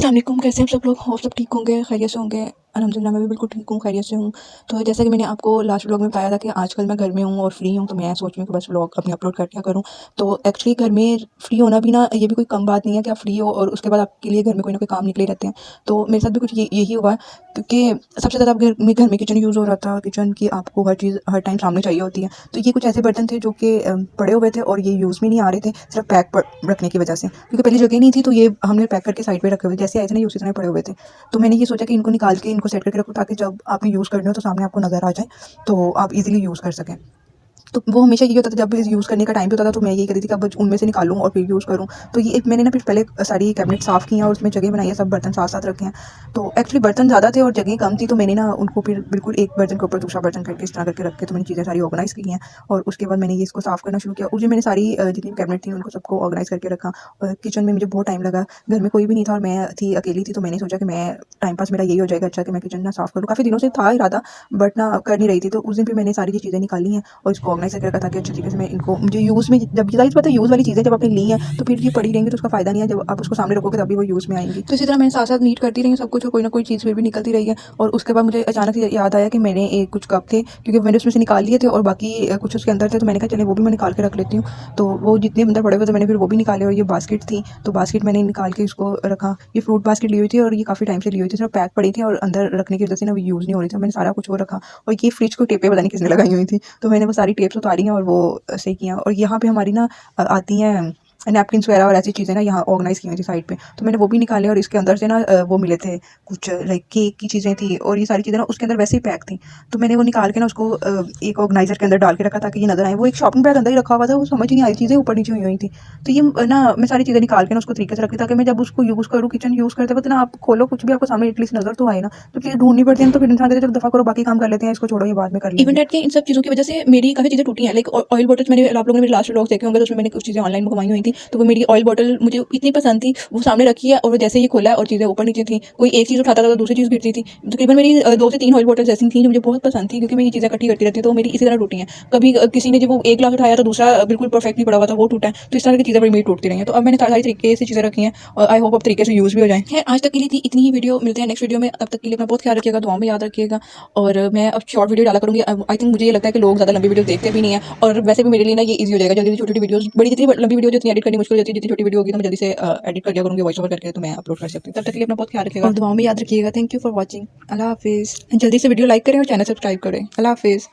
अस्सलाम वालेकुम, कैसे हैं आप सब लोग? होप सब ठीक होंगे, खैरियत से होंगे। अल्हम्दुलिल्लाह मैं भी बिल्कुल ठीक हूँ, खैरियत से हूँ। तो जैसा कि मैंने आपको लास्ट व्लॉग में बताया था कि आजकल मैं घर में हूँ और फ्री हूँ, तो मैं सोच रही हूँ कि बस व्लॉग अपने अपलोड कर दिया करूँ। तो एक्चुअली घर में फ्री होना भी ना, ये भी कोई कम बात नहीं है कि आप फ्री हो और उसके बाद आपके लिए घर में कोई ना कोई काम निकले रहते हैं। तो मेरे साथ भी कुछ यही हुआ, क्योंकि सबसे ज़्यादा अब घर में किचन यूज़ हो रहा था। किचन की आपको हर चीज़ हर टाइम सामने चाहिए होती है। तो ये कुछ ऐसे बर्तन थे जो कि पड़े हुए थे और ये यूज़ में नहीं आ रहे थे, सिर्फ पैक रखने की वजह से, क्योंकि पहले जगह नहीं थी। तो ये हमने पैक करके साइड पे रखे हुए, जैसे आए थे ना, ये उसी तरह पड़े हुए थे। तो मैंने ये सोचा कि इनको निकाल के इनको सेट करके रखो, ताकि जब आपने यूज़ करने हो तो सामने आपको नज़र आ जाए, तो आप इजीली यूज़ कर सकें। तो वो हमेशा यही होता था, जब भी यूज़ करने का टाइम भी होता था तो मैं यही कहती थी कि अब उनमें से निकालूँ और फिर यूज़ करूँ। तो ये एक मैंने ना फिर पहले सारी कैबिनेट साफ़ की हैं और उसमें जगह बनाई है, सब बर्तन साथ-साथ रखे हैं। तो एक्चुअली बर्तन ज़्यादा थे और जगह कम थी, तो मैंने ना उनको फिर बिल्कुल एक बर्तन के ऊपर दूसरा बर्तन करके इस तरह करके रख के, तो मैंने चीज़ें सारी ऑर्गनाइज़ की हैं। और उसके बाद मैंने ये इसको साफ़ करना शुरू किया। उस दिन मैंने सारी जितनी कैबिनेट थी उनको सबको ऑर्गनाइज़ करके रखा। और किचन में मुझे बहुत टाइम लगा, घर में कोई भी नहीं था और मैं थी, अकेली थी। तो मैंने सोचा कि मैं टाइम पास मेरा यही हो जाएगा अच्छा, कि मैं किचन ना साफ़ करूँ। काफ़ी दिनों से था इरादा, बट ना कर नहीं रही थी। तो उस दिन फिर मैंने सारी ये चीज़ें निकाली हैं और इसको ऑर्गनाइज़ करके रखा था कि अच्छी तरीके से मैं इनको, मुझे यूज़ में, जब ज़ाहिर बात है यूज़ वाली चीज़ें जब आपने ली हैं तो फिर ये पड़ी रहेंगी तो उसका फ़ायदा नहीं है। जब आप उसको सामने रखोगे तभी वो यूज़ में आएंगी। तो इसी तरह मैंने साथ साथ नीट करती रही हूँ सब कुछ, और कोई ना कोई चीज़ फिर भी निकलती रही है। और उसके बाद मुझे अचानक से याद आया कि मैंने एक कुछ कप थे, क्योंकि मैंने उसमें से निकाल लिए थे और बाकी कुछ उसके अंदर थे। तो मैंने कहा चले वो भी मैं निकाल के रख लेती हूँ। तो वो जितने अंदर पड़े हुए थे मैंने फिर वो भी निकाले। और ये बास्केट थी, तो बास्केट मैंने निकाल के इसको रखा। ये फ्रूट बास्केट ली हुई थी और ये काफ़ी टाइम से ली हुई थी, सिर्फ पैक पड़ी थी और अंदर रखने की वजह से ना यूज़ नहीं हो रही थी। मैंने सारा कुछ वो रखा। और ये फ्रिज को टेपें पता नहीं किसने लगाई हुई थी, तो मैंने वो सारी टेप्स उतारी हैं और वो सही किया। और यहाँ पे हमारी ना आती हैं नैपकिन्स वगैरह और ऐसी चीज़ें ना, यहाँ ऑर्गनाइज़ की हुई थी साइड पे। तो मैंने वो भी निकाले और इसके अंदर से ना वो मिले थे कुछ लाइक केक की चीज़ें थी, और ये सारी चीज़ें ना उसके अंदर वैसे ही पैक थी। तो मैंने वो निकाल के ना उसको एक ऑर्गनाइज़र के अंदर डाल के रखा ताकि ये नज़र आए। वो एक शॉपिंग बैग अंदर ही रखा हुआ था, वो समझ ही नहीं आई, चीज़ें ऊपर नीचे हुई हुई थी। तो ये ना मैं सारी चीज़ें निकाल के ना उसको तरीके से रखी, ताकि मैं जब उसको यूज़ करूँ, किचन यूज़ करते वक्त ना आप खोलो कुछ भी आपको सामने एटलीस्ट नज़र तो आए ना। तो चीज़ें ढूँढनी पड़ती हैं, तो फिर इंसान कहता है चलो दफ़ा करो, बाकी काम कर लेते हैं, इसको छोड़ो, ये बाद में कर लेंगे। इवन डेट के इन सब चीज़ों की वजह से मेरी काफ़ी चीज़ें टूटी हैं। लाइक ऑयल बॉटल्स, मैंने, आप लोगों ने मेरे लास्ट व्लॉग्स देखे होंगे तो उसमें मैंने कुछ चीज़ें ऑनलाइन मंगवाई हुई थी। तो वो मेरी ऑयल बॉटल मुझे इतनी पसंद थी, वो सामने रखी है और जैसे ही खोला है और चीज़ें ऊपर नीचे थी। कोई एक चीज़ उठाता था तो दूसरी चीज़ गिरती थी। तकरीबन मेरी 2 से 3 ऑयल बॉटल्स ऐसी थी जो मुझे बहुत पसंद थी, क्योंकि मैं ये चीज़ें इकट्ठी करती रहती हूँ, तो मेरी इसी तरह टूटी हैं। कभी किसी ने जब वो एक ग्लास उठाया तो दूसरा बिल्कुल परफेक्टली पड़ा हुआ था, वो टूटा है। तो इस तरह की चीज़ें मेरी टूटती रही हैं। तो अब मैंने सारी तरीके से चीज़ें रखी हैं और आई होप अब तरीके से यूज़ भी हो जाएँ। खैर आज तक के लिए थी इतनी ही वीडियो, मिलते हैं नेक्स्ट वीडियो में। तब तक के लिए अपना बहुत ख्याल रखिएगा, दुआओं में याद रखिएगा। और मैं अब शॉर्ट वीडियो डाला करूँगी। आई थिंक मुझे ये लगता है कि लोग ज़्यादा लंबी वीडियो देखते भी नहीं है, और वैसे भी मेरे लिए ना ये ईज़ी हो जाएगा। जल्दी छोटी-छोटी वीडियोज़, बड़ी जितनी लंबी वीडियो जितनी एडिट करनी मुश्किल हो जाती है, जितनी छोटी वीडियो होगी तो मैं जल्दी से एडिट कर दिया करूँगी वॉइस ओवर करके, तो मैं अपलोड कर सकती हूँ। तब तक के लिए अपना बहुत ख्याल रखिएगा और दुआओं में याद रखिएगा। Thank you for watching. अल्लाह हाफ़िज़। जल्दी से वीडियो लाइक करें और चैनल सब्सक्राइब करें। अल्लाह हाफ़िज़।